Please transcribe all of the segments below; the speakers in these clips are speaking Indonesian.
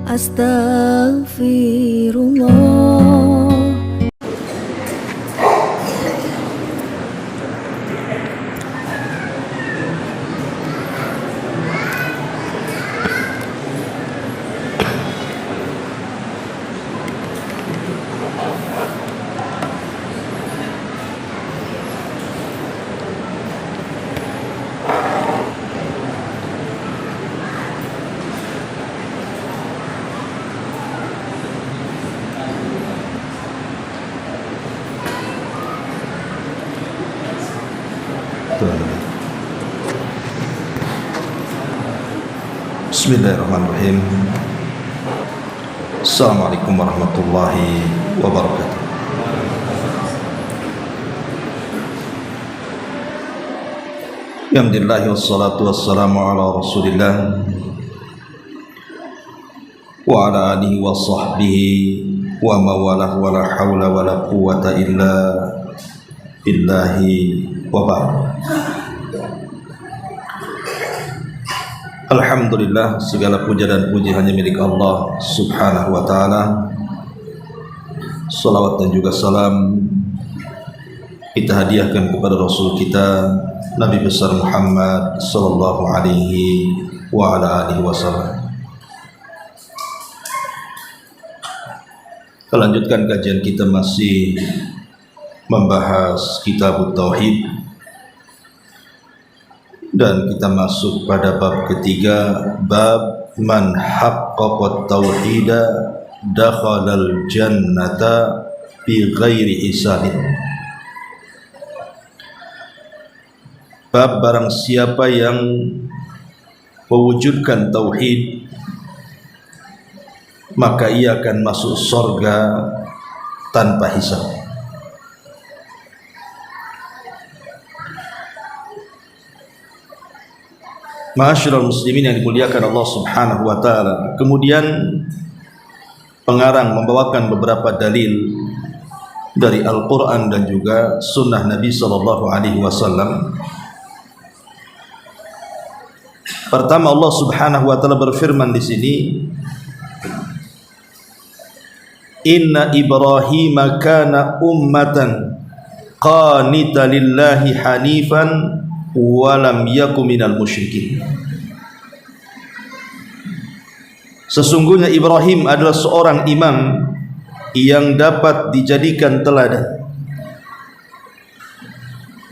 Astaghfirullah. Bismillahirrahmanirrahim. Assalamualaikum warahmatullahi wabarakatuh. Alhamdulillah wassalatu wassalamu ala Rasulillah wa ala alihi wa sahbihi wa mawalah wa la hawla wa la quwwata illa billahi wa ba'd. Alhamdulillah, segala puja dan puji hanya milik Allah subhanahu wa ta'ala. Salawat dan juga salam kita hadiahkan kepada Rasul kita Nabi besar Muhammad sallallahu alaihi wa ala alihi wasallam. Kita lanjutkan kajian kita, masih membahas Kitab Tauhid, dan kita masuk pada bab ketiga, bab man haqqaqa tauhida dakhalal jannata bi ghairi hisabin. Bab barang siapa yang mewujudkan tauhid, maka ia akan masuk surga tanpa hisab. Ma'asyiral muslimin yang dimuliakan Allah subhanahu wa ta'ala. Kemudian pengarang membawakan beberapa dalil dari Al-Quran dan juga sunnah Nabi sallallahu alaihi wasallam. Pertama, Allah subhanahu wa ta'ala berfirman di sini, Inna Ibrahim kana ummatan qanita lillahi hanifan walam yaku minal musyrikin. Sesungguhnya Ibrahim adalah seorang imam yang dapat dijadikan teladan,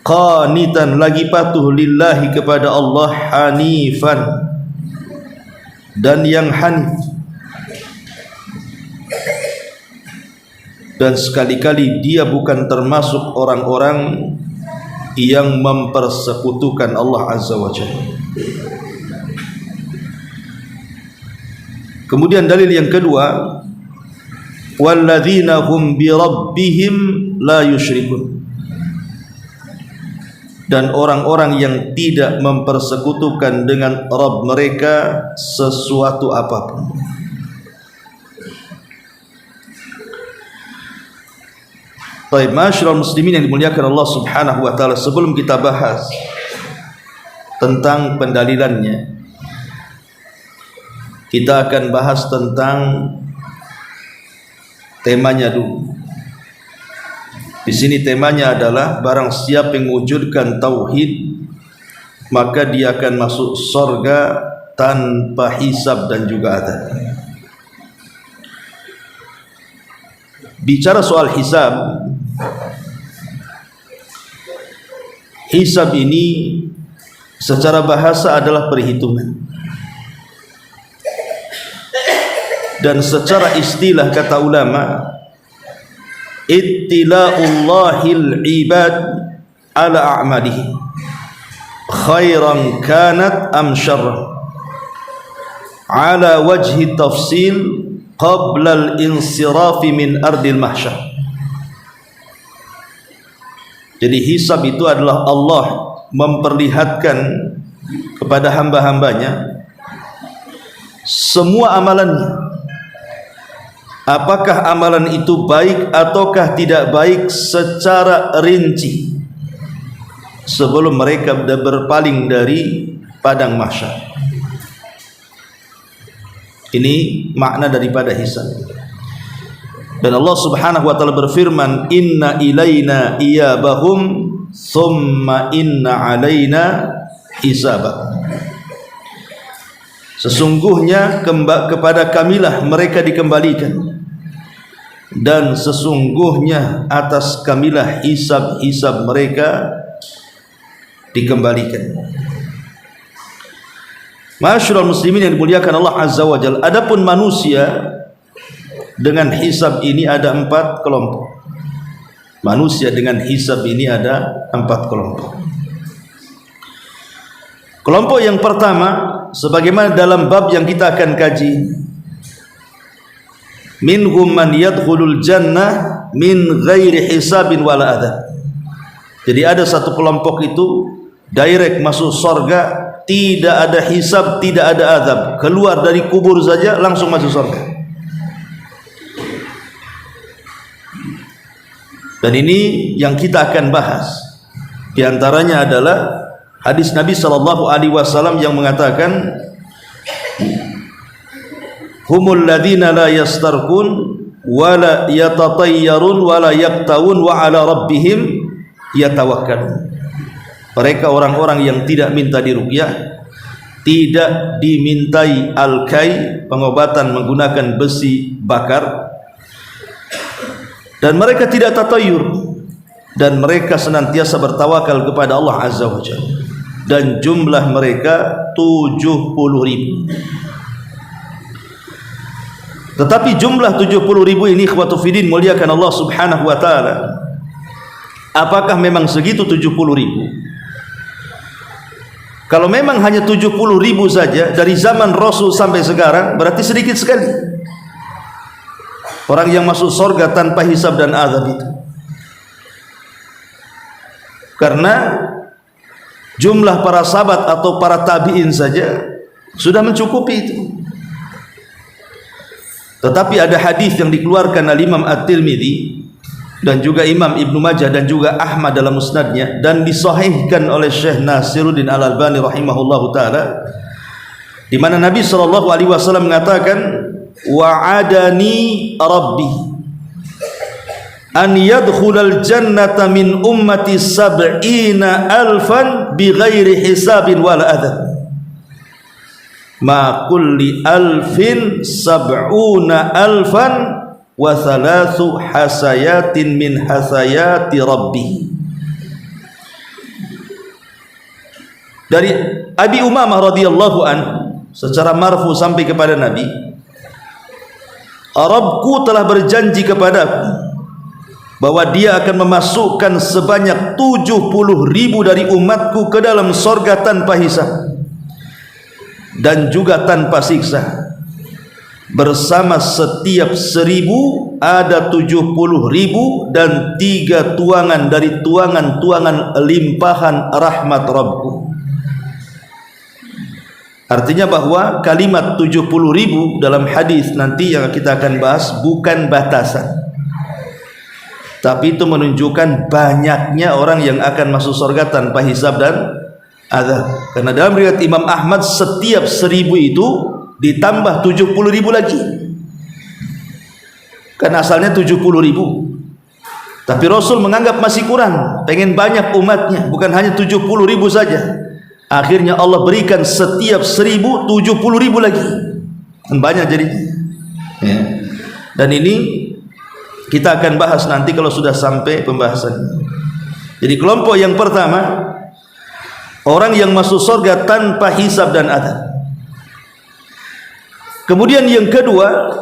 qanitan, lagi patuh, lillahi, kepada Allah, hanifan, dan yang hanif, dan sekali-kali dia bukan termasuk orang-orang yang mempersekutukan Allah Azza wa Jalla. Kemudian dalil yang kedua, walladzina hum bi rabbihim la yusyrikun, dan orang-orang yang tidak mempersekutukan dengan Rabb mereka sesuatu apapun. Baik, ma'asyiral muslimin yang dimuliakan Allah subhanahu wa ta'ala, sebelum kita bahas tentang pendalilannya, kita akan bahas tentang temanya dulu. Di sini temanya adalah barang siapa yang mewujudkan tauhid, maka dia akan masuk surga tanpa hisab dan juga adab. Bicara soal hisab, hisab ini secara bahasa adalah perhitungan, dan secara istilah kata ulama, ittila'ullahil ibad ala a'malihi khairan kanat am syarran ala wajhi tafsil qabla al-insirafi min ardil mahsyar. Jadi hisab itu adalah Allah memperlihatkan kepada hamba-hambanya semua amalannya, apakah amalan itu baik ataukah tidak baik, secara rinci sebelum mereka berpaling dari padang mahsyar. Ini makna daripada hisab. Dan Allah Subhanahu wa taala berfirman, "Inna ilaina iyabahum thumma inna alaina hisabah." Sesungguhnya kepada kamilah mereka dikembalikan, dan sesungguhnya atas kamilah hisab-hisab mereka dikembalikan. Ma'asyiral muslimin yang dimuliakan Allah Azza wa Jalla, adapun manusia dengan hisab ini ada 4 kelompok. Manusia dengan hisab ini ada 4 kelompok. Kelompok yang pertama, sebagaimana dalam bab yang kita akan kaji, minhum man yadkhulul jannah min ghairi hisabin wala adzab. Jadi ada satu kelompok itu direct masuk surga, tidak ada hisab, tidak ada azab, keluar dari kubur saja langsung masuk surga. Dan ini yang kita akan bahas. Di antaranya adalah hadis Nabi sallallahu alaihi wasallam yang mengatakan, humul ladzina la yastarqun wa la yatatayyarun wa la yaqtawun wa ala rabbihim yatawakkalun. Mereka orang-orang yang tidak minta diruqyah, tidak dimintai al-kai, pengobatan menggunakan besi bakar, dan mereka tidak tatayur, dan mereka senantiasa bertawakal kepada Allah Azza wa Jalla. Dan jumlah mereka 70.000. Tetapi jumlah 70.000 ini, ikhwatu fiddin, muliakan Allah Subhanahu wa taala, apakah memang segitu 70.000? Kalau memang hanya 70.000 saja dari zaman Rasul sampai sekarang, berarti sedikit sekali orang yang masuk surga tanpa hisab dan azab itu. Karena jumlah para sahabat atau para tabi'in saja sudah mencukupi itu. Tetapi ada hadis yang dikeluarkan oleh Imam At-Tirmidzi dan juga Imam Ibnu Majah dan juga Ahmad dalam musnadnya, dan disahihkan oleh Syekh Nasiruddin Al-Albani rahimahullahu taala, di mana Nabi sallallahu alaihi wasallam mengatakan, wa'adani rabbi an yadkhulal jannata min ummati 70,000 bighairi hisabin wala adzab, ma kulli alfin 70,000 wa thalathu hasayatin min hasayati rabbi. Dari Abi Umamah radhiyallahu an secara marfu sampai kepada Nabi, Rabbku telah berjanji kepadaku bahwa dia akan memasukkan sebanyak 70.000 dari umatku ke dalam surga tanpa hisab dan juga tanpa siksa. Bersama setiap 1.000 ada 70.000 dan 3 tuangan dari tuangan-tuangan limpahan rahmat Rabbku. Artinya bahwa kalimat 70.000 dalam hadis nanti yang kita akan bahas bukan batasan, tapi itu menunjukkan banyaknya orang yang akan masuk surga tanpa hisab dan azab. Karena dalam riwayat Imam Ahmad, setiap 1.000 itu ditambah 70.000 lagi. Kan asalnya 70.000, tapi Rasul menganggap masih kurang, pengen banyak umatnya, bukan hanya 70.000 saja. Akhirnya Allah berikan setiap 1.000 70.000 lagi, banyak jadi. Ya. Dan ini kita akan bahas nanti kalau sudah sampai pembahasan. Jadi kelompok yang pertama, orang yang masuk surga tanpa hisab dan azab. Kemudian yang kedua,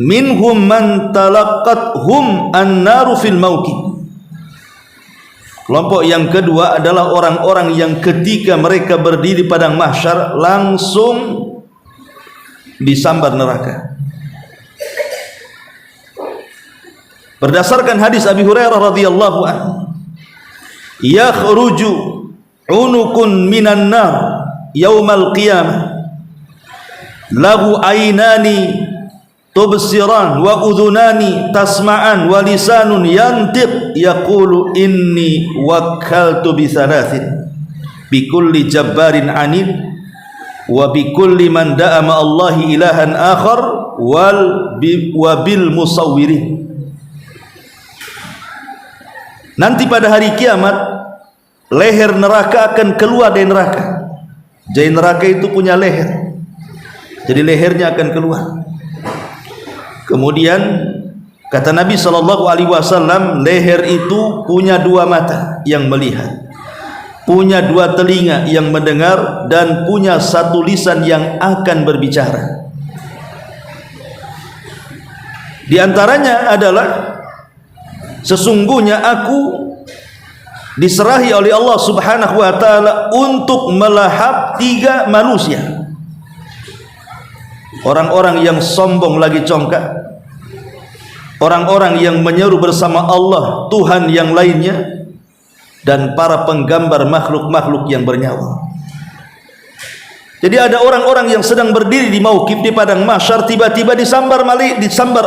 minhum man talaqqathum an-naru fil mauqi. Kelompok yang kedua adalah orang-orang yang ketika mereka berdiri padang mahsyar langsung disambar neraka. Berdasarkan hadis Abi Hurairah radhiyallahu anhu, yakhruju unukun minan nar yaumal qiyamah lahu ainani tubsiran wa udhunani tasma'an wa lisanun yantiq yaqulu inni wakkaltu bi thalathin bi kulli jabbarin anid wa bi kulli man da'a ma Allahi ilahan akhar wa bil musawwirin. Nanti pada hari kiamat leher neraka akan keluar dari neraka. Jadi neraka itu punya leher, jadi lehernya akan keluar. Kemudian kata Nabi SAW, leher itu punya dua mata yang melihat, punya dua telinga yang mendengar, dan punya satu lisan yang akan berbicara. Di antaranya adalah, sesungguhnya aku diserahi oleh Allah Subhanahu wa ta'ala untuk melahap 3 manusia. Orang-orang yang sombong lagi congkak, orang-orang yang menyeru bersama Allah Tuhan yang lainnya, dan para penggambar makhluk-makhluk yang bernyawa. Jadi ada orang-orang yang sedang berdiri di mauqif di padang mahsyar, tiba-tiba disambar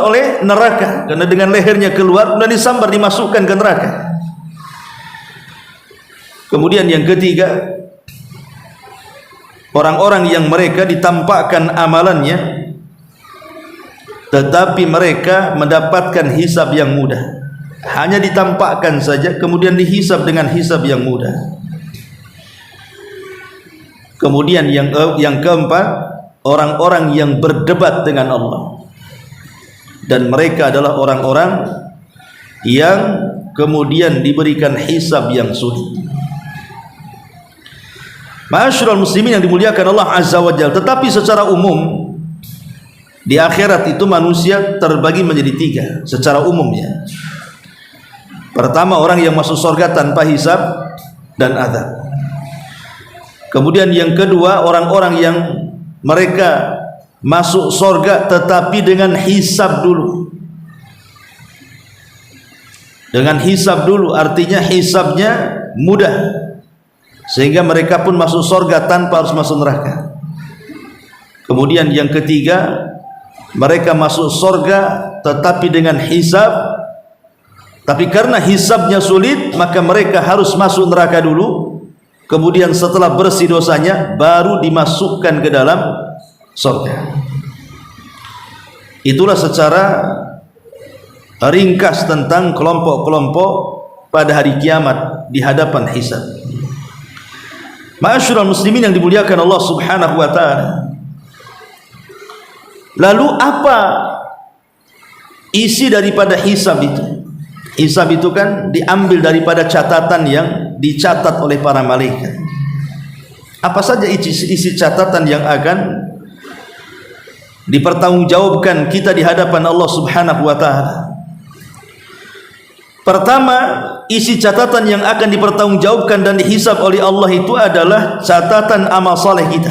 oleh neraka, karena dengan lehernya keluar dan disambar, dimasukkan ke neraka. Kemudian yang ketiga, orang-orang yang mereka ditampakkan amalannya, tetapi mereka mendapatkan hisab yang mudah. Hanya ditampakkan saja, kemudian dihisab dengan hisab yang mudah. Kemudian yang keempat, orang-orang yang berdebat dengan Allah, dan mereka adalah orang-orang yang kemudian diberikan hisab yang sulit. Ma'asyiral muslimin yang dimuliakan Allah Azza wa Jalla. Tetapi secara umum di akhirat itu manusia terbagi menjadi 3 secara umumnya. Pertama, orang yang masuk surga tanpa hisab dan azab. Kemudian yang kedua, orang-orang yang mereka masuk surga tetapi dengan hisab dulu. Dengan hisab dulu artinya hisabnya mudah, sehingga mereka pun masuk surga tanpa harus masuk neraka. Kemudian yang ketiga, mereka masuk surga tetapi dengan hisab, tapi karena hisabnya sulit maka mereka harus masuk neraka dulu. Kemudian setelah bersih dosanya baru dimasukkan ke dalam surga. Itulah secara ringkas tentang kelompok-kelompok pada hari kiamat di hadapan hisab. Ma'asyiral muslimin yang dimuliakan Allah Subhanahu wa ta'ala. Lalu apa isi daripada hisab itu? Hisab itu kan diambil daripada catatan yang dicatat oleh para malaikat. Apa saja isi catatan yang akan dipertanggungjawabkan kita di hadapan Allah Subhanahu wa ta'ala? Pertama, isi catatan yang akan dipertanggungjawabkan dan dihisab oleh Allah itu adalah catatan amal saleh kita.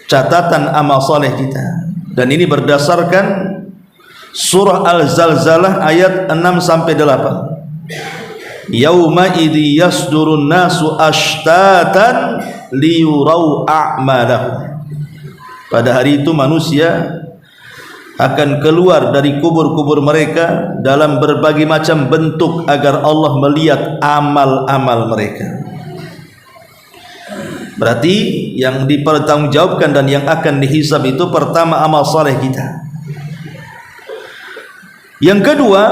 Catatan amal saleh kita. Dan ini berdasarkan surah Al-Zalzalah ayat 6 sampai 8. Yauma idzi yasdurun nasu ashtatan liyurau a'malahum. Pada hari itu manusia akan keluar dari kubur-kubur mereka dalam berbagai macam bentuk agar Allah melihat amal-amal mereka. Berarti yang dipertanggungjawabkan dan yang akan dihisab itu pertama amal saleh kita. Yang kedua,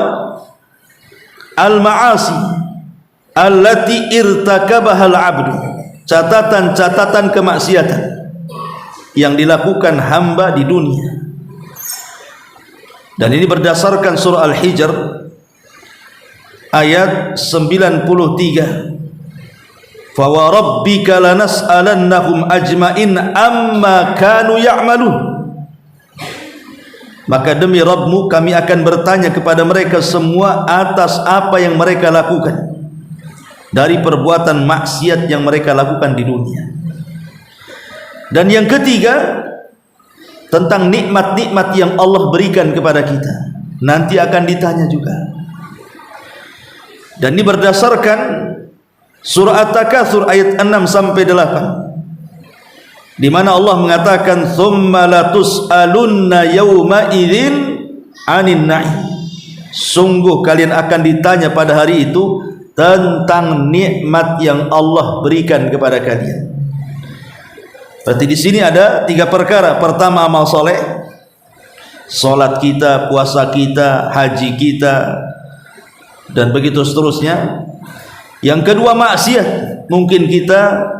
al-ma'asi allati irtakabaha al-'abdu. Catatan-catatan kemaksiatan yang dilakukan hamba di dunia. Dan ini berdasarkan surah Al-Hijr ayat 93. Fa wa rabbika lanas'alannahum ajma'in amma kanu ya'malun. Maka demi Rabbmu kami akan bertanya kepada mereka semua atas apa yang mereka lakukan dari perbuatan maksiat yang mereka lakukan di dunia. Dan yang ketiga, tentang nikmat-nikmat yang Allah berikan kepada kita, nanti akan ditanya juga. Dan ini berdasarkan surah At-Takatsur ayat 6 sampai 8, di mana Allah mengatakan tsumma latus'alunna yauma idzin 'anin na'im. Sungguh kalian akan ditanya pada hari itu tentang nikmat yang Allah berikan kepada kalian. Berarti di sini ada 3 perkara. Pertama, amal soleh, salat kita, puasa kita, haji kita, dan begitu seterusnya. Yang kedua, maksiat. Mungkin kita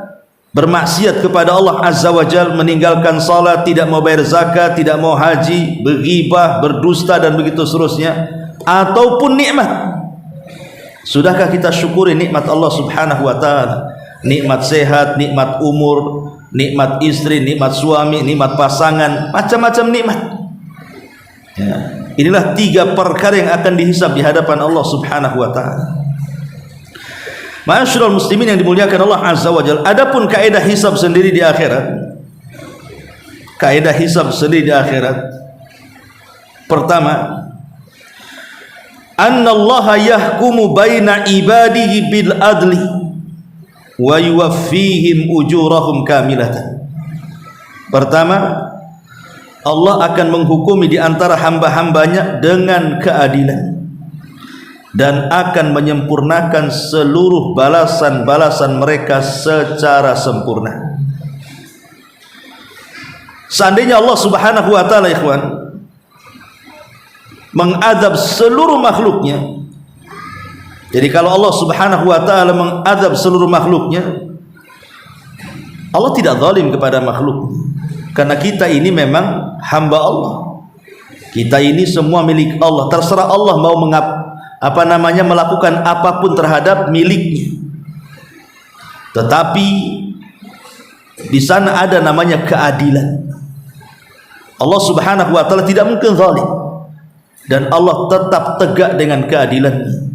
bermaksiat kepada Allah Azza wa Jalla, meninggalkan salat, tidak mau bayar zakat, tidak mau haji, berghibah, berdusta, dan begitu seterusnya. Ataupun nikmat. Sudahkah kita syukuri nikmat Allah Subhanahu wa taala? Nikmat sehat, nikmat umur, nikmat istri, nikmat suami, nikmat pasangan, macam-macam nikmat. Ya. Inilah 3 perkara yang akan dihisab di hadapan Allah Subhanahu wa taala. Ma'asyiral muslimin yang dimuliakan Allah Azza wa Jalla, adapun kaidah hisab sendiri di akhirat. Kaidah hisab sendiri di akhirat. Pertama, annallaha yahkumu baina ibadihi bil adli wa yuwaffihim ujurahum kamilatan. Pertama, Allah akan menghukumi di antara hamba-hambanya dengan keadilan dan akan menyempurnakan seluruh balasan-balasan mereka secara sempurna. Seandainya Allah Subhanahu wa taala, ikhwan, mengadab seluruh makhluknya. Jadi kalau Allah Subhanahu wa taala mengadab seluruh makhluknya, Allah tidak zalim kepada makhluk. Karena kita ini memang hamba Allah. Kita ini semua milik Allah. Terserah Allah mau melakukan apapun terhadap miliknya. Tetapi di sana ada namanya keadilan. Allah Subhanahu wa taala tidak mungkin zalim. Dan Allah tetap tegak dengan keadilannya.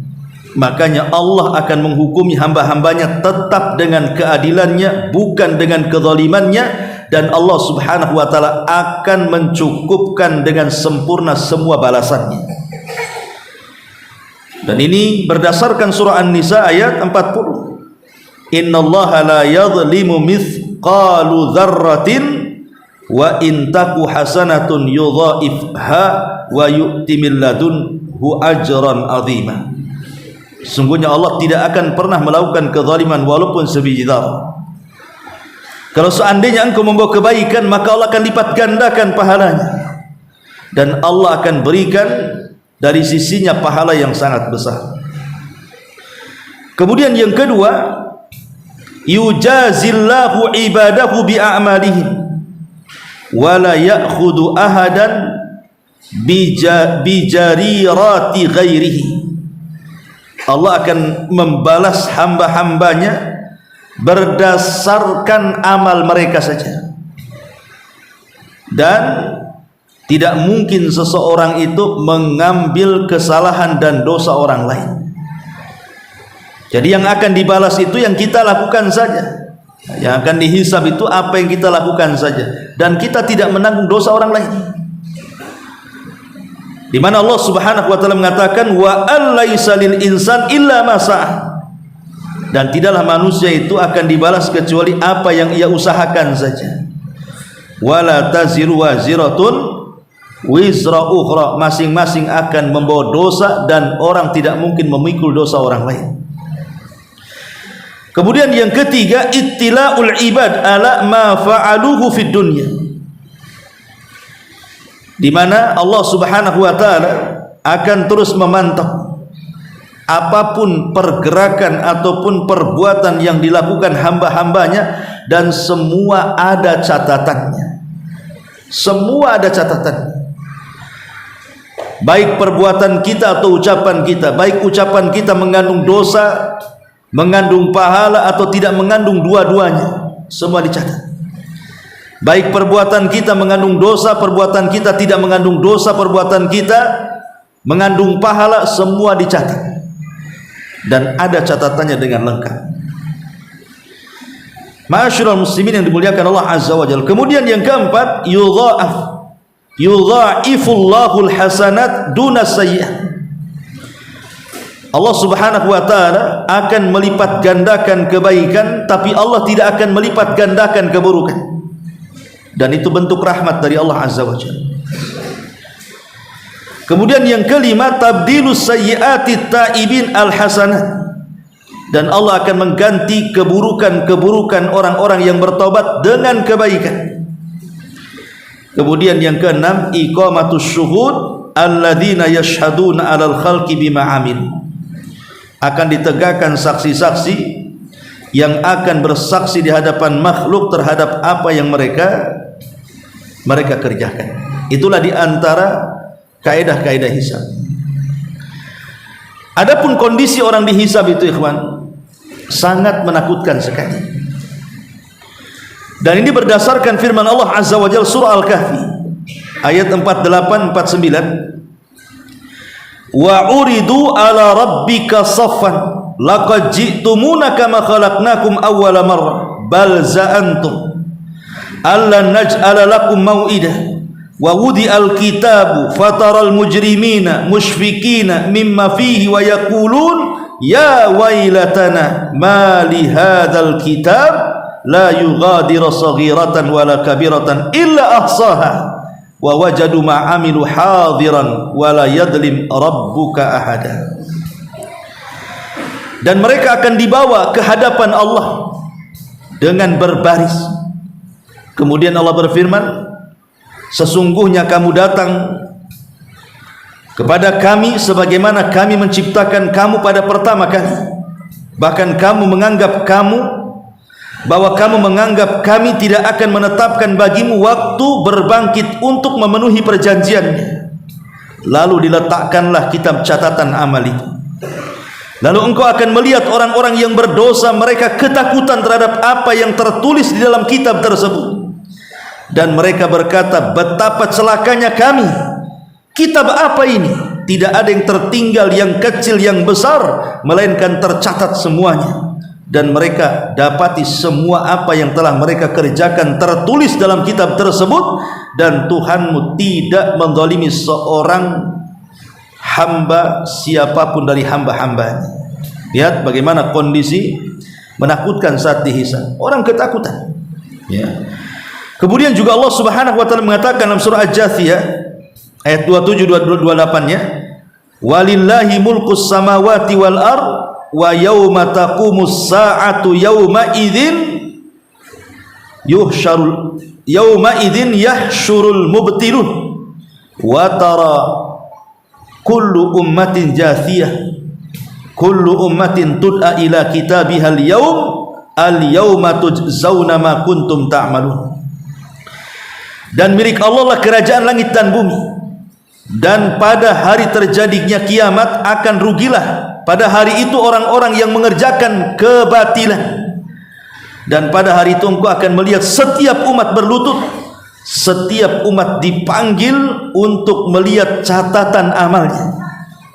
Makanya Allah akan menghukumi hamba-hambanya tetap dengan keadilannya, bukan dengan kezalimannya. Dan Allah Subhanahu wa taala akan mencukupkan dengan sempurna semua balasannya. Dan ini berdasarkan surah An-Nisa ayat 40. Innallaha la yadhlimu mithqalu dzarratin wa in taku hasanatun yudha'ifha wa yu'ti min ladunhu ajran 'azima. Sungguhnya Allah tidak akan pernah melakukan kezaliman walaupun sebiji dzarah. Kalau seandainya engkau membawa kebaikan, maka Allah akan lipat gandakan pahalanya, dan Allah akan berikan dari sisinya pahala yang sangat besar. Kemudian yang kedua, yujazillahu ibadahu bi'amalihim wa la ya'khudhu ahadan bijarirati ghairihi. Allah akan membalas hamba-hambanya berdasarkan amal mereka saja, dan tidak mungkin seseorang itu mengambil kesalahan dan dosa orang lain. Jadi yang akan dibalas itu yang kita lakukan saja, yang akan dihisab itu apa yang kita lakukan saja, dan kita tidak menanggung dosa orang lain. Di mana Allah Subhanahu wa taala mengatakan wa allaisa lil insan illa ma sa'ah. Dan tidaklah manusia itu akan dibalas kecuali apa yang ia usahakan saja. Wala taziru waziratun wizra ukhra. Masing-masing akan membawa dosa dan orang tidak mungkin memikul dosa orang lain. Kemudian yang ketiga, ittila'ul ibad ala ma fa'aluhu fid dunya. Di mana Allah Subhanahu wa taala akan terus memantau apapun pergerakan ataupun perbuatan yang dilakukan hamba-hambanya, dan semua ada catatannya. Semua ada catatannya. Baik perbuatan kita atau ucapan kita, baik ucapan kita mengandung dosa, mengandung pahala, atau tidak mengandung dua-duanya, semua dicatat. Baik perbuatan kita mengandung dosa, perbuatan kita tidak mengandung dosa, perbuatan kita mengandung pahala, semua dicatat dan ada catatannya dengan lengkap. Ma'asyiral muslimin yang dimuliakan Allah Azza wa Jalla. Kemudian yang keempat, yudha'ifullahu alhasanat duna sayyi'ah. Allah Subhanahu wa taala akan melipat gandakan kebaikan, tapi Allah tidak akan melipat gandakan keburukan. Dan itu bentuk rahmat dari Allah Azza wa Jalla. Kemudian yang kelima, tabdilus sayyiati taibin alhasanat. dan Allah akan mengganti keburukan-keburukan orang-orang yang bertobat dengan kebaikan. Kemudian yang keenam, iqamatus syuhud alladzina yashhaduna 'alal khalqi bima amil. Akan ditegakkan saksi-saksi yang akan bersaksi di hadapan makhluk terhadap apa yang mereka kerjakan. Itulah di antara kaidah-kaidah hisab. Adapun kondisi orang dihisab itu, ikhwan, sangat menakutkan sekali. Dan ini berdasarkan firman Allah Azza wa Jalla surah Al-Kahfi ayat 48-49. Wa uridu ala rabbika saffan laqad ji'tumuna kama khalaqnakum awwala marrah bal za'antum alla naj'ala lakum mau'idah wa wudi'al kitabu fataral mujrimina mushfikina mimma fihi wa yaqulun ya wailatana ma li hadzal kitab la yughadiru saghiratan wala kabiratan illa ahsaha wa wajadu ma amilu hadiran wala yadlim rabbuka ahada. Dan mereka akan dibawa ke hadapan Allah dengan berbaris. Kemudian Allah berfirman, sesungguhnya kamu datang kepada kami sebagaimana kami menciptakan kamu pada pertama kali. Bahkan kamu menganggap kami tidak akan menetapkan bagimu waktu berbangkit untuk memenuhi perjanjiannya. Lalu diletakkanlah kitab catatan amal itu. Lalu engkau akan melihat orang-orang yang berdosa, mereka ketakutan terhadap apa yang tertulis di dalam kitab tersebut. Dan mereka berkata, betapa celakanya kami. Kitab apa ini? Tidak ada yang tertinggal, yang kecil, yang besar, melainkan tercatat semuanya. Dan mereka dapati semua apa yang telah mereka kerjakan tertulis dalam kitab tersebut. Dan Tuhanmu tidak menzalimi seorang hamba siapapun dari hamba-hambanya. Lihat bagaimana kondisi menakutkan saat dihisab. Orang ketakutan. Ya. Kemudian juga Allah Subhanahu wa taala mengatakan dalam surah Al-Jathiyah ayat 27-28-nya, walillahi mulkus samawati wal ard wa yauma taqumus sa'atu yauma idzin yahsyurul mubtilun wa tara kullu ummatin jathiyah kullu ummatin tud'a ila kitabihal al-yawma tujzauna ma kuntum ta'malun. Dan milik Allah lah kerajaan langit dan bumi. Dan pada hari terjadinya kiamat akan rugilah pada hari itu orang-orang yang mengerjakan kebatilan. Dan pada hari itu engkau akan melihat setiap umat berlutut, setiap umat dipanggil untuk melihat catatan amalnya.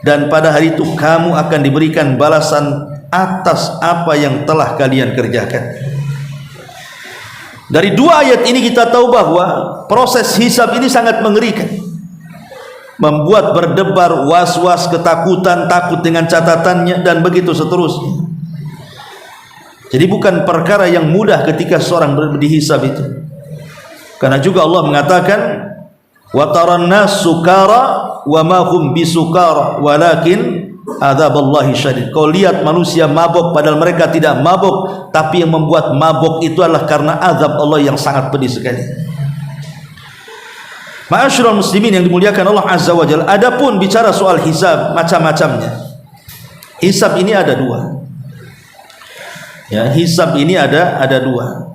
Dan pada hari itu kamu akan diberikan balasan atas apa yang telah kalian kerjakan. Dari dua ayat ini kita tahu bahwa proses hisab ini sangat mengerikan, membuat berdebar, was-was, ketakutan, takut dengan catatannya, dan begitu seterusnya. Jadi bukan perkara yang mudah ketika seorang dihisab itu. Karena juga Allah mengatakan, wa taran nas sukara wa ma hum bisukara walakin adzaballahi syadid. Kau lihat manusia mabuk padahal mereka tidak mabuk, tapi yang membuat mabuk itu adalah karena azab Allah yang sangat pedih sekali. Ma'asyiral muslimin yang dimuliakan Allah Azza wa Jalla, adapun bicara soal hisab macam-macamnya. Hisab ini ada dua. Ya, hisab ini ada dua.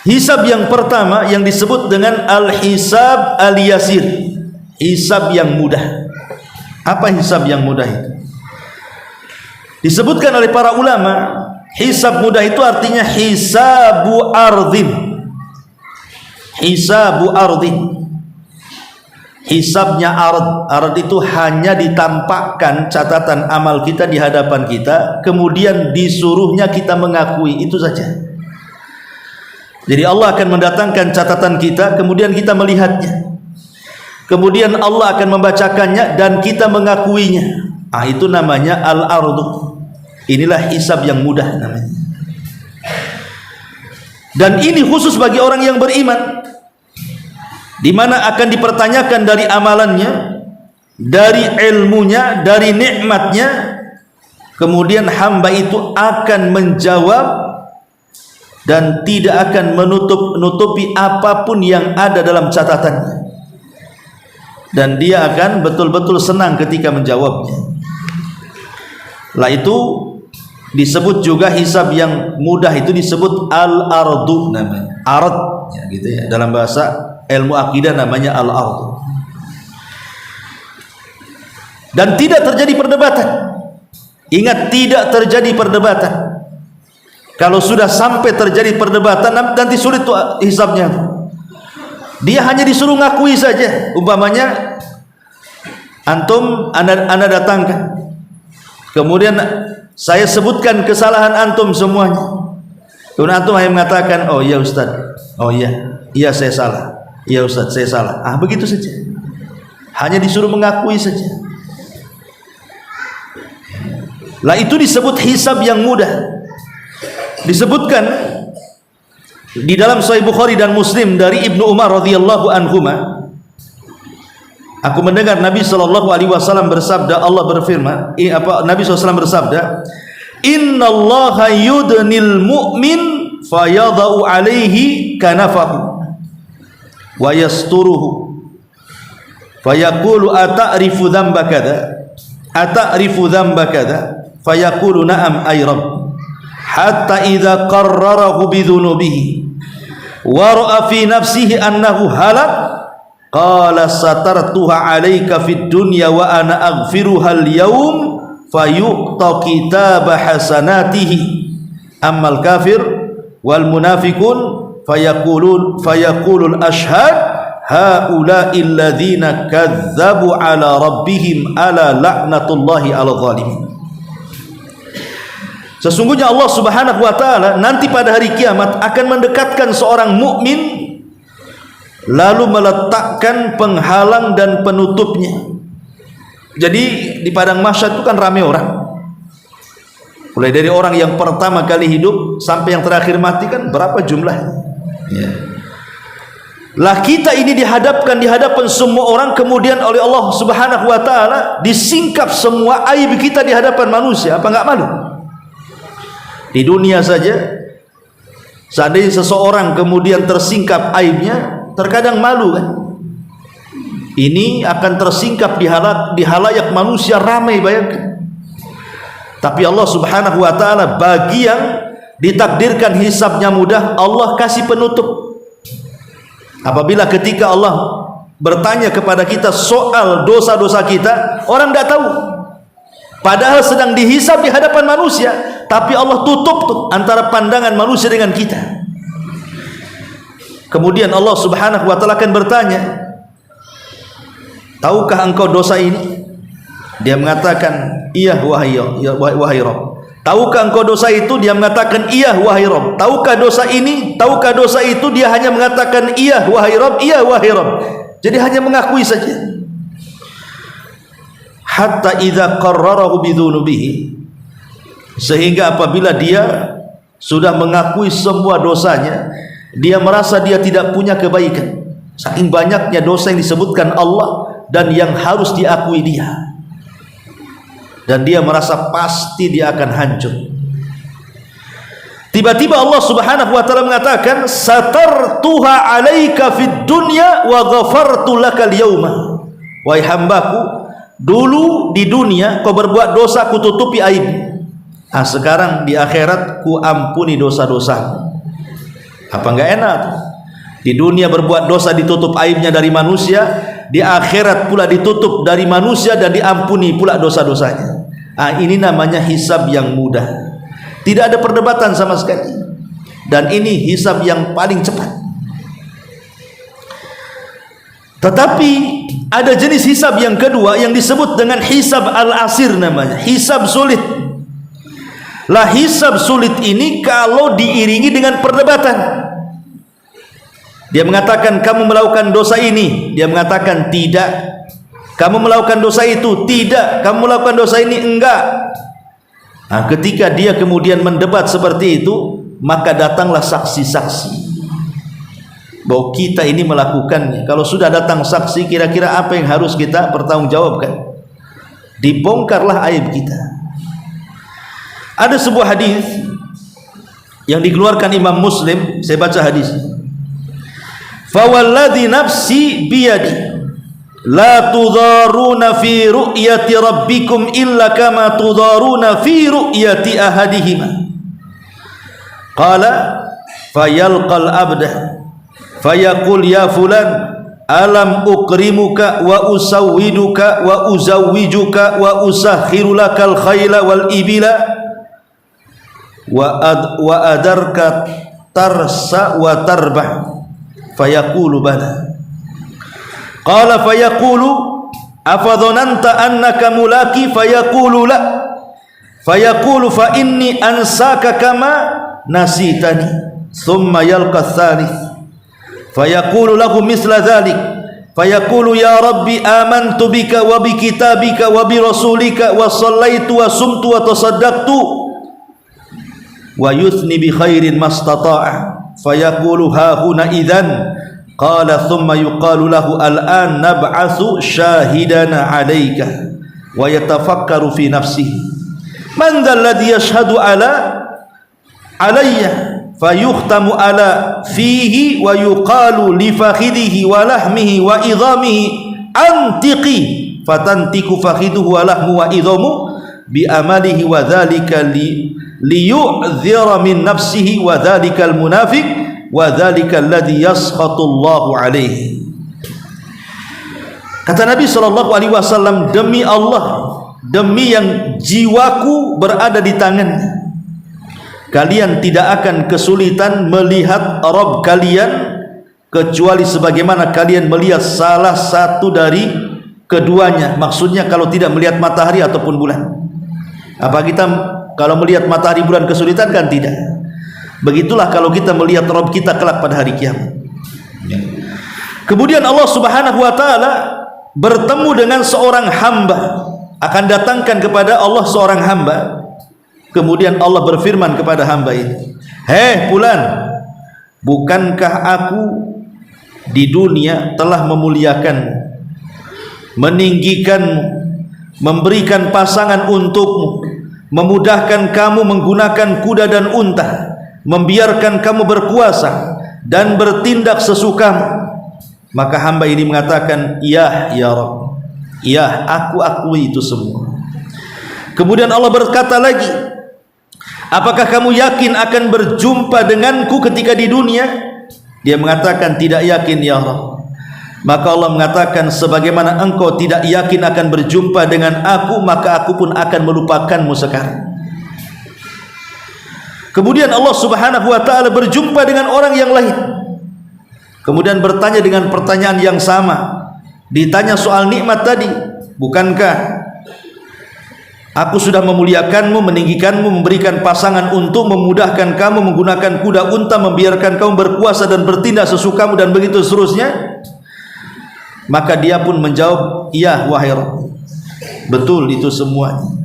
Hisab yang pertama yang disebut dengan al-hisab al-yasir, hisab yang mudah. Apa hisab yang mudah itu? Disebutkan oleh para ulama, hisab mudah itu artinya hisabu ardhin. Hisabu ardhin. Hisabnya ard. Ard itu hanya ditampakkan catatan amal kita di hadapan kita, kemudian disuruhnya kita mengakui, itu saja. Jadi Allah akan mendatangkan catatan kita, kemudian kita melihatnya. Kemudian Allah akan membacakannya dan kita mengakuinya. Itu namanya al-ardu. Inilah hisab yang mudah namanya. Dan ini khusus bagi orang yang beriman, di mana akan dipertanyakan dari amalannya, dari ilmunya, dari nikmatnya, kemudian hamba itu akan menjawab dan tidak akan menutupi apapun yang ada dalam catatannya, dan dia akan betul-betul senang ketika menjawabnya. Lah itu disebut juga hisab yang mudah, itu disebut al-ardu namanya. Ard ya, gitu ya. Dalam bahasa ilmu akidah namanya al-ardu. Dan tidak terjadi perdebatan. Ingat, tidak terjadi perdebatan. Kalau sudah sampai terjadi perdebatan, nanti sulit tuh hisabnya. Dia hanya disuruh ngakui saja. Umpamanya antum, anda datangkan, kemudian saya sebutkan kesalahan antum semuanya, kemudian antum hanya mengatakan, oh iya Ustaz, oh iya saya salah, iya Ustaz saya salah. Begitu saja. Hanya disuruh mengakui saja. Lah itu disebut hisab yang mudah. Disebutkan di dalam Sahih Bukhari dan Muslim dari Ibnu Umar radhiyallahu anhuma, aku mendengar Nabi sallallahu alaihi wasallam bersabda, Allah berfirman, Nabi SAW bersabda, innallaha yudnil mu'min fayadau alaihi kanafahu wa yasturuhu fayaqulu ata'rifu dzamba kadza ata'rifu dzamba kadza fayaqulu na'am ay rabb hatta idza qarrarahu bidzunubihi wa ra'a fi nafsihi annahu halak qala satartuha 'alaika fid dunya wa ana aghfiruha al-yawm fayu'ta kitaba hasanatihi ammal kafir wal munafiqun fayaqulul ashhad haula'i alladhina kadzdzabu 'ala rabbihim ala la'natullahi 'alal zalimin. Sesungguhnya Allah Subhanahu wa taala nanti pada hari kiamat akan mendekatkan seorang mukmin lalu meletakkan penghalang dan penutupnya. Jadi di padang mahsyar itu kan ramai orang, mulai dari orang yang pertama kali hidup sampai yang terakhir mati, kan berapa jumlahnya ya. Lah kita ini dihadapkan di hadapan semua orang, kemudian oleh Allah Subhanahu wa taala disingkap semua aib kita di hadapan manusia. Apa enggak malu? Di dunia saja seandainya seseorang kemudian tersingkap aibnya, terkadang malu kan. Ini akan tersingkap di halayak manusia ramai, bayangkan. Tapi Allah Subhanahu wa taala bagi yang ditakdirkan hisabnya mudah, Allah kasih penutup. Apabila ketika Allah bertanya kepada kita soal dosa-dosa kita, orang tidak tahu. Padahal sedang dihisab di hadapan manusia, tapi Allah tutup tuh antara pandangan manusia dengan kita. Kemudian Allah Subhanahu wa taala akan bertanya, tahukah engkau dosa ini? Dia mengatakan, iya wahai Rabb. Tahukah engkau dosa itu? Dia mengatakan, iya wahai Rabb. Tahukah dosa ini? Tahukah dosa itu? Dia hanya mengatakan, iya wahai Rabb, iya wahai Rabb. Jadi hanya mengakui saja. Hatta idza qarrarahu bidzunubihi, sehingga apabila dia sudah mengakui semua dosanya, dia merasa dia tidak punya kebaikan. Saking banyaknya dosa yang disebutkan Allah dan yang harus diakui dia, dan dia merasa pasti dia akan hancur. Tiba-tiba Allah Subhanahu wa taala mengatakan, satartuha 'alaika fid dunya wa ghafartu lakal yauma. Wahai hambaku, dulu di dunia kau berbuat dosa, ku tutupi aib. Sekarang di akhirat ku ampuni dosa-dosa. Apa enggak enak? Di dunia berbuat dosa ditutup aibnya dari manusia, di akhirat pula ditutup dari manusia dan diampuni pula dosa-dosanya. Ini namanya hisab yang mudah. Tidak ada perdebatan sama sekali. Dan ini hisab yang paling cepat. Tetapi ada jenis hisab yang kedua yang disebut dengan hisab al-asir namanya, hisab sulit. Lah hisab sulit ini kalau diiringi dengan perdebatan. Dia mengatakan kamu melakukan dosa ini, dia mengatakan tidak. Kamu melakukan dosa itu, tidak. Kamu melakukan dosa ini, enggak. Ketika dia kemudian mendebat seperti itu, maka datanglah saksi-saksi bahwa kita ini melakukannya. Kalau sudah datang saksi, kira-kira apa yang harus kita pertanggungjawabkan? Dibongkarlah aib kita. Ada sebuah hadis yang dikeluarkan Imam Muslim, saya baca hadis. Fawalladhi nafsi biyadi la tudharuna fi ru'yati rabbikum illa kama tudharuna fi ru'yati ahadihima. Qala fayalqal abda fayaqul ya fulan alam ukrimuka wa usawwiduka wa uzawwijuka wa usakhiru lakal khayla wal ibila wa adarka tarsa wa tarbah. Fayaqulu bala. Qala fayaqulu afadhananta annaka mulaki? Fayaqulu la. Fayaqulu fa inni ansaka kama nasitani. Thumma yalqa thalith fayaqulu lahu misla dhalik. Fayaqulu ya rabbi amantu bika wa bi kitabika wa bi rasulika wa sallaitu wa sumtu wa tasaddaqtu wa yuthni bi khairin mastata'a. Fayaqulu ha huna idhan. Qala thumma yuqalu lahu al'an nab'athu shahidana 'alayka. Wa yatafakkaru fi nafsihi man dhal ladhi yashhadu alayya. Fayukhtamu ala fihi wa yuqalu li fakhidihi wa lahmihi wa idhamihi antiqi. Fatantiku fakhiduhu wa lahmu wa idhamu bi amalihi wa dhalika liyu'dhira min nafsihi wa dhalikal munafiq wa dhalikal ladzi yasqatullahu alaihi. Kata Nabi sallallahu alaihi wasallam, demi Allah, demi yang jiwaku berada di tangannya, kalian tidak akan kesulitan melihat Rabb kalian kecuali sebagaimana kalian melihat salah satu dari keduanya. Maksudnya kalau tidak melihat matahari ataupun bulan. Apa kita kalau melihat matahari bulan kesulitan? Kan tidak. Begitulah kalau kita melihat Rabb kita kelak pada hari kiamat. Kemudian Allah Subhanahu wa taala bertemu dengan seorang hamba, akan datangkan kepada Allah seorang hamba. Kemudian Allah berfirman kepada hamba ini, "Hei fulan, bukankah aku di dunia telah memuliakan, meninggikanmu, memberikan pasangan untukmu, memudahkan kamu menggunakan kuda dan unta, membiarkan kamu berkuasa dan bertindak sesukamu?" Maka hamba ini mengatakan, "Ya Rabb, ya, aku akui itu semua." Kemudian Allah berkata lagi, "Apakah kamu yakin akan berjumpa denganku ketika di dunia?" Dia mengatakan, "Tidak yakin ya Rabb." Maka Allah mengatakan, "Sebagaimana engkau tidak yakin akan berjumpa dengan aku, maka aku pun akan melupakanmu sekarang." Kemudian Allah Subhanahu wa taala berjumpa dengan orang yang lain. Kemudian bertanya dengan pertanyaan yang sama. Ditanya soal nikmat tadi, "Bukankah aku sudah memuliakanmu, meninggikanmu, memberikan pasangan untuk memudahkan kamu menggunakan kuda unta, membiarkan kamu berkuasa dan bertindak sesukamu dan begitu seterusnya?" Maka dia pun menjawab, "Iya wahai Rabb, betul itu semuanya."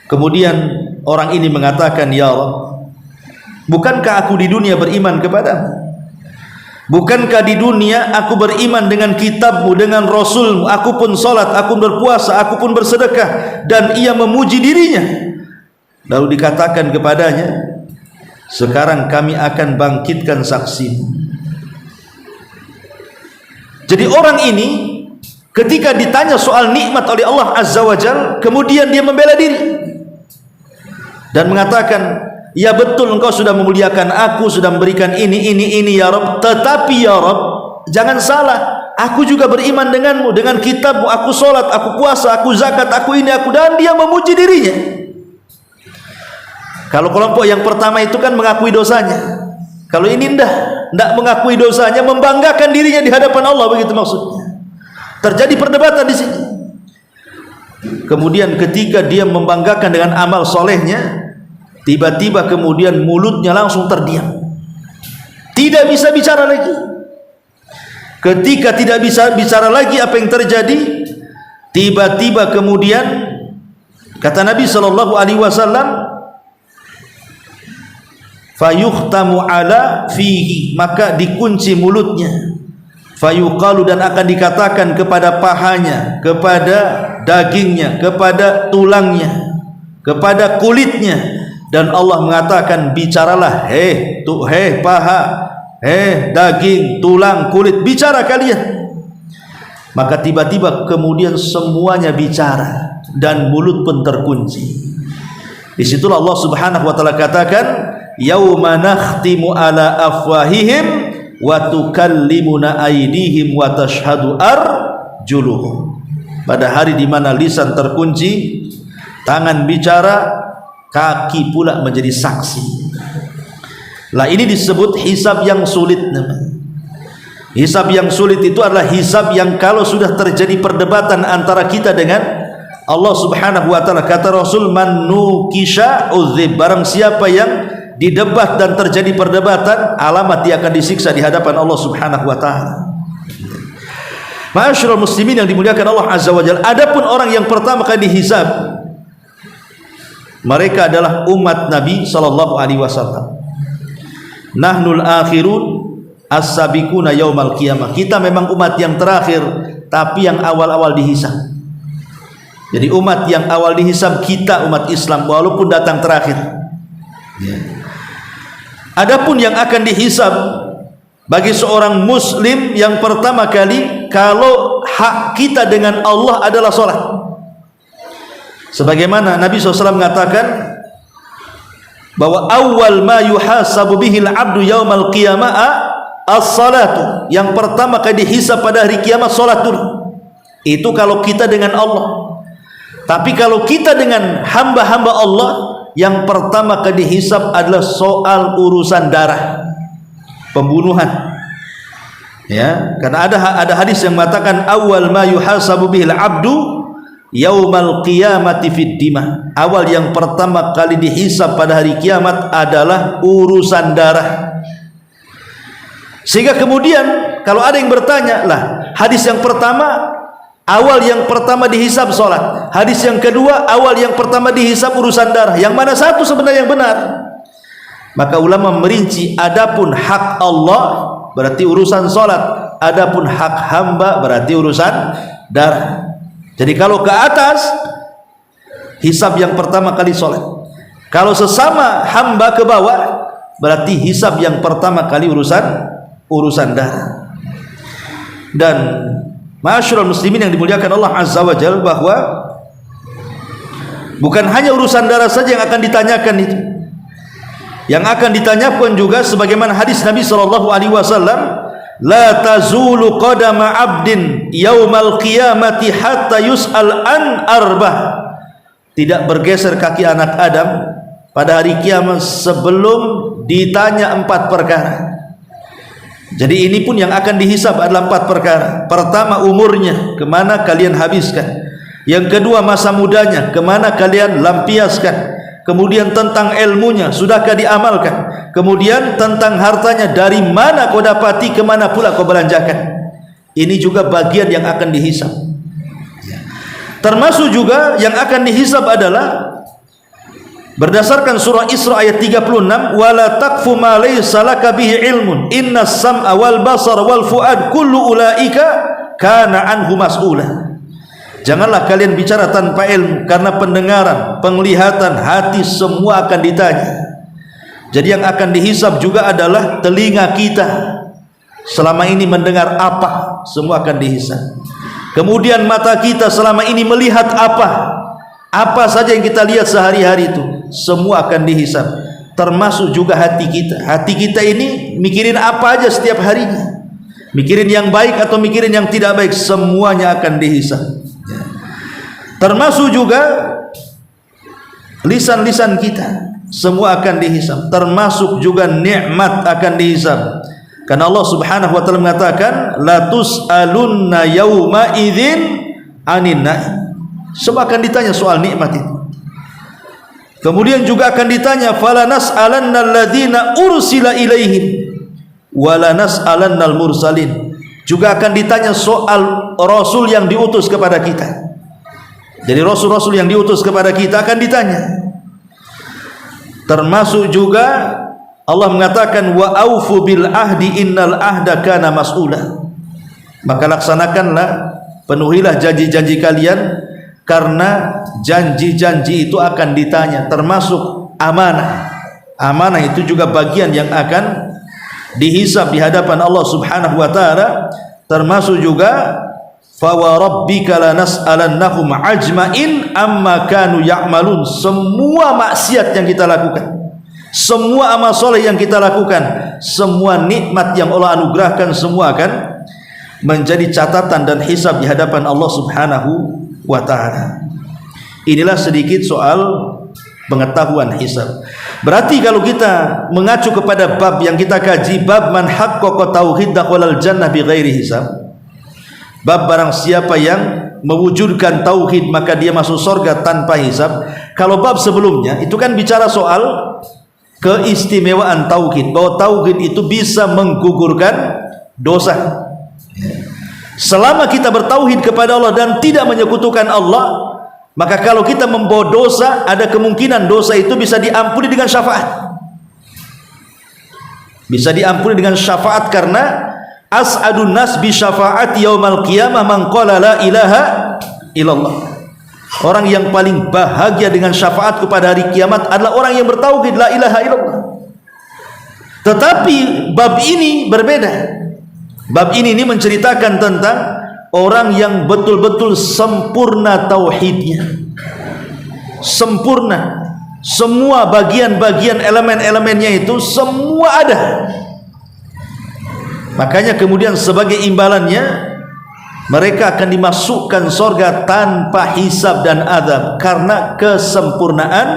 Kemudian orang ini mengatakan, "Ya Rabb, bukankah aku di dunia beriman kepadamu? Bukankah di dunia aku beriman dengan kitabmu, dengan rasulmu, aku pun salat, aku pun berpuasa, aku pun bersedekah." Dan ia memuji dirinya. Lalu dikatakan kepadanya, "Sekarang kami akan bangkitkan saksimu." Jadi orang ini ketika ditanya soal nikmat oleh Allah Azza wa Jalla, kemudian dia membela diri dan mengatakan, "Ya betul, engkau sudah memuliakan aku, sudah memberikan ini ya Rabb. Tetapi ya Rabb, jangan salah, aku juga beriman denganmu, dengan kitabmu, aku sholat, aku puasa, aku zakat, aku ini, aku." Dan dia memuji dirinya. Kalau kelompok yang pertama itu kan mengakui dosanya. Kalau ini tidak mengakui dosanya, membanggakan dirinya di hadapan Allah, begitu maksudnya. Terjadi perdebatan di sini. Kemudian ketika dia membanggakan dengan amal solehnya, tiba-tiba kemudian mulutnya langsung terdiam, tidak bisa bicara lagi. Ketika tidak bisa bicara lagi, apa yang terjadi? Tiba-tiba kemudian kata Nabi sallallahu alaihi wasallam, "Fayukhtamu ala fihi," maka dikunci mulutnya. Fayuqalu, dan akan dikatakan kepada pahanya, kepada dagingnya, kepada tulangnya, kepada kulitnya, dan Allah mengatakan bicaralah, paha, daging, tulang, kulit, bicara kalian. Maka tiba-tiba kemudian semuanya bicara dan mulut pun terkunci. Disitulah Allah Subhanahu wa taala katakan, yauma nakhtimu ala afwahihim wa tukallimuna aydihim wa tashhadu arjuluhum. Pada hari di mana lisan terkunci, tangan bicara, kaki pula menjadi saksi. Lah ini disebut hisab yang sulit. Hisab yang sulit itu adalah hisab yang kalau sudah terjadi perdebatan antara kita dengan Allah Subhanahu wa taala, kata Rasul, man nukisha udzib, barang siapa yang didebat dan terjadi perdebatan, alamat dia akan disiksa di hadapan Allah Subhanahu wa taala. Ma'asyiral muslimin yang dimuliakan Allah Azza wa Jalla, adapun orang yang pertama kali dihisab, mereka adalah umat Nabi sallallahu alaihi wasallam. Nahnul akhirun as-sabiquna yaumal qiyamah. Kita memang umat yang terakhir, tapi yang awal-awal dihisab. Jadi umat yang awal dihisab kita, umat Islam, walaupun datang terakhir. Adapun yang akan dihisab bagi seorang muslim yang pertama kali, kalau hak kita dengan Allah adalah salat. Sebagaimana Nabi SAW mengatakan bahwa awal ma yuhasabu bihil abdu yaumal qiyamah as-salatu, yang pertama kali dihisab pada hari kiamat salat dulu. Itu kalau kita dengan Allah. Tapi kalau kita dengan hamba-hamba Allah, yang pertama kali dihisab adalah soal urusan darah, pembunuhan. Ya, karena ada hadis yang mengatakan awal ma yuhasabu bihil abdu yaumal qiyamati fid dima. Awal yang pertama kali dihisab pada hari kiamat adalah urusan darah. Sehingga kemudian kalau ada yang bertanya, lah hadis yang pertama awal yang pertama dihisab salat, hadis yang kedua awal yang pertama dihisab urusan darah, yang mana satu sebenarnya yang benar? Maka ulama merinci, adapun hak Allah berarti urusan salat, adapun hak hamba berarti urusan darah. Jadi kalau ke atas hisab yang pertama kali salat, kalau sesama hamba ke bawah berarti hisab yang pertama kali urusan darah. Dan ma'asyiral muslimin yang dimuliakan Allah Azza wa Jalla, bahwa bukan hanya urusan darah saja yang akan ditanyakan itu. Yang akan ditanyakan juga sebagaimana hadis Nabi sallallahu alaihi wasallam, la tazulu qadama 'abdin yaumal qiyamati hatta yus'al an arbah. Tidak bergeser kaki anak Adam pada hari kiamat sebelum ditanya 4 perkara. Jadi ini pun yang akan dihisab adalah 4 perkara. Pertama, umurnya, kemana kalian habiskan. Yang kedua, masa mudanya, kemana kalian lampiaskan. Kemudian tentang ilmunya, sudahkah diamalkan. Kemudian tentang hartanya, dari mana kau dapati, kemana pula kau belanjakan. Ini juga bagian yang akan dihisab. Termasuk juga yang akan dihisab adalah berdasarkan surah Isra ayat 36, wala taqfu ma laysa laka bihi ilmun innas sam'a wal basara wal fuad kullu ulaika kana anhu mas'ula. Janganlah kalian bicara tanpa ilmu, karena pendengaran, penglihatan, hati semua akan ditanya. Jadi yang akan dihisab juga adalah telinga kita, selama ini mendengar apa, semua akan dihisab. Kemudian mata kita selama ini melihat apa saja yang kita lihat sehari-hari itu, semua akan dihisab. Termasuk juga hati kita. Hati kita ini mikirin apa aja setiap harinya, mikirin yang baik atau mikirin yang tidak baik, semuanya akan dihisab. Termasuk juga lisan-lisan kita, semua akan dihisab. Termasuk juga nikmat akan dihisab. Karena Allah Subhanahu wa taala mengatakan, la tus'alunna yauma idzin 'anin na'im. Semua akan ditanya soal nikmat itu. Kemudian juga akan ditanya, fala nas'alanna alladzina ursila ilaihim wala nas'alannal mursalin. Juga akan ditanya soal rasul yang diutus kepada kita. Jadi rasul-rasul yang diutus kepada kita akan ditanya. Termasuk juga Allah mengatakan, wa aufu bil ahdi innal ahda kana mas'ula. Maka laksanakanlah, penuhilah janji-janji kalian, karena janji-janji itu akan ditanya, termasuk amanah. Amanah itu juga bagian yang akan dihisab di hadapan Allah Subhanahu wa taala, termasuk juga fa wa rabbika lanas'alannahum ajmain amma kanu ya'malun. Semua maksiat yang kita lakukan, semua amal soleh yang kita lakukan, semua nikmat yang Allah anugerahkan, semua akan menjadi catatan dan hisab di hadapan Allah Subhanahu wa taala. Inilah sedikit soal pengetahuan hisab. Berarti kalau kita mengacu kepada bab yang kita kaji, bab man haqqaqa tauhid dakhalal jannah bighairi hisab, bab barang siapa yang mewujudkan tauhid maka dia masuk surga tanpa hisab. Kalau bab sebelumnya itu kan bicara soal keistimewaan tauhid, bahwa tauhid itu bisa menggugurkan dosa. Selama kita bertauhid kepada Allah dan tidak menyekutukan Allah, maka kalau kita membawa dosa, ada kemungkinan dosa itu bisa diampuni dengan syafaat. Bisa diampuni dengan syafaat, karena as'adun nas bi syafaat yaumal qiyamah man qala la ilaha illallah. Orang yang paling bahagia dengan syafaat pada hari kiamat adalah orang yang bertauhid la ilaha illallah. Tetapi bab ini berbeda. Bab ini menceritakan tentang orang yang betul-betul sempurna tauhidnya, sempurna, semua bagian-bagian elemen-elemennya itu semua ada. Makanya kemudian sebagai imbalannya mereka akan dimasukkan surga tanpa hisab dan adab, karena kesempurnaan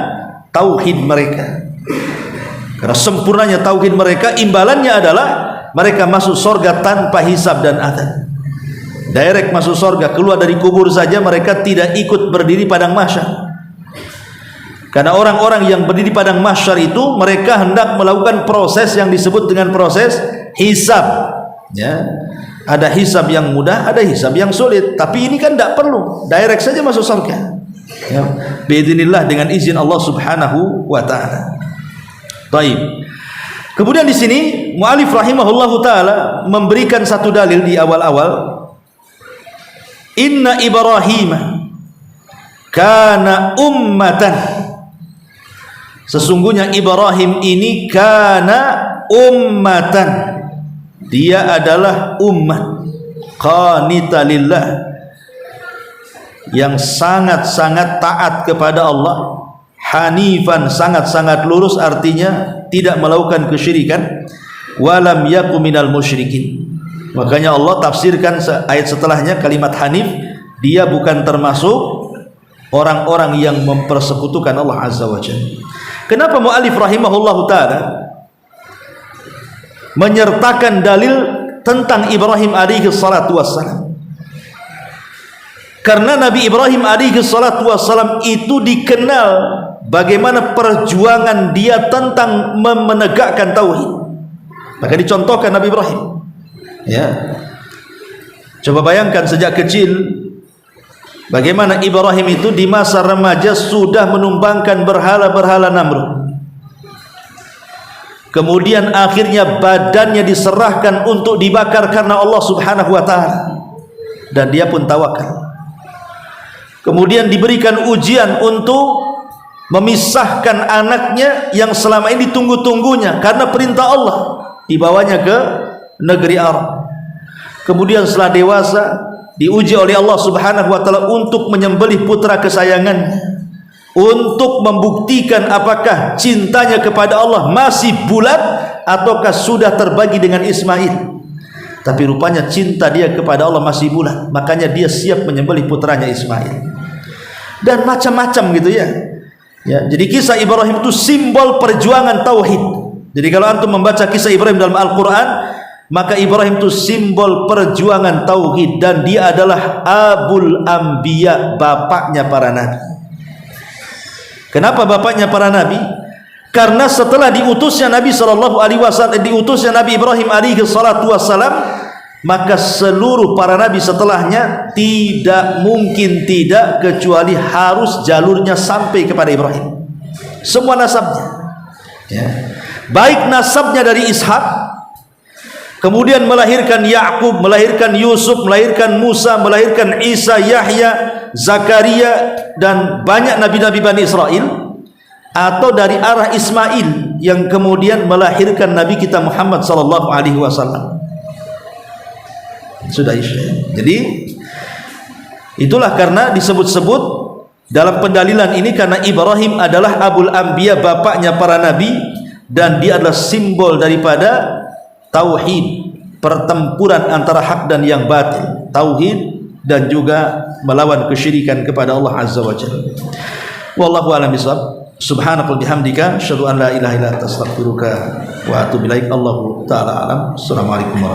tauhid mereka. Karena sempurnanya tauhid mereka, imbalannya adalah mereka masuk surga tanpa hisab dan adab. Direct masuk surga, keluar dari kubur saja mereka tidak ikut berdiri padang mahsyar. Karena orang-orang yang berdiri padang mahsyar itu mereka hendak melakukan proses yang disebut dengan proses hisab. Ya, ada hisab yang mudah, ada hisab yang sulit. Tapi ini kan tidak perlu, direct saja masuk surga. Ya, biidznillah, dengan izin Allah Subhanahu wa taala. Baik. Kemudian di sini mu'alif rahimahullahu taala memberikan satu dalil di awal-awal. Inna Ibrahim kana ummatan. Sesungguhnya Ibrahim ini kana ummatan. Dia adalah umat qanita lillah, yang sangat-sangat taat kepada Allah. Hanifan, sangat-sangat lurus, artinya tidak melakukan kesyirikan. Walam yaku minal musyrikin. Makanya Allah tafsirkan ayat setelahnya kalimat hanif, dia bukan termasuk orang-orang yang mempersekutukan Allah Azza wa Jalla. Kenapa mu'alif rahimahullahu ta'ala menyertakan dalil tentang Ibrahim alaihi salatu wassalam? Karena Nabi Ibrahim alaihi salatu wassalam itu dikenal bagaimana perjuangan dia tentang menegakkan tauhid. Maka dicontohkan Nabi Ibrahim. Ya, coba bayangkan sejak kecil bagaimana Ibrahim itu di masa remaja sudah menumbangkan berhala-berhala Namrud. Kemudian akhirnya badannya diserahkan untuk dibakar karena Allah Subhanahu wa taala, dan dia pun tawakal. Kemudian diberikan ujian untuk memisahkan anaknya yang selama ini ditunggu-tunggunya karena perintah Allah, dibawanya ke negeri Arab. Kemudian setelah dewasa diuji oleh Allah Subhanahu wa taala untuk menyembelih putra kesayangannya, untuk membuktikan apakah cintanya kepada Allah masih bulat ataukah sudah terbagi dengan Ismail. Tapi rupanya cinta dia kepada Allah masih bulat, makanya dia siap menyembelih putranya Ismail. Dan macam-macam gitu ya. Ya, jadi kisah Ibrahim itu simbol perjuangan tauhid. Jadi kalau antum membaca kisah Ibrahim dalam Al-Qur'an, maka Ibrahim itu simbol perjuangan tauhid, dan dia adalah Abul Anbiya, bapaknya para nabi. Kenapa bapaknya para nabi? Karena setelah diutusnya Nabi sallallahu alaihi wasallam, diutusnya Nabi Ibrahim alaihi salatu wasallam, maka seluruh para nabi setelahnya tidak mungkin tidak kecuali harus jalurnya sampai kepada Ibrahim. Semua nasabnya, ya. Baik nasabnya dari Ishak, kemudian melahirkan Yakub, melahirkan Yusuf, melahirkan Musa, melahirkan Isa, Yahya, Zakaria dan banyak nabi-nabi Bani Israel, atau dari arah Ismail yang kemudian melahirkan Nabi kita Muhammad sallallahu alaihi wasallam. Sudah Isya. Jadi itulah karena disebut-sebut dalam pendalilan ini karena Ibrahim adalah Abul Anbiya, bapaknya para nabi, dan dia adalah simbol daripada tauhid, pertempuran antara hak dan yang batil, tauhid dan juga melawan kesyirikan kepada Allah Azza wa Jalla. Wallahu a'lam bishawab. Subhanakal bihamdika asyhadu an la ilaha illa anta astaghfiruka wa atubu ilaik. Allahu taala alam. Assalamualaikum warahmatullahi wabarakatuh.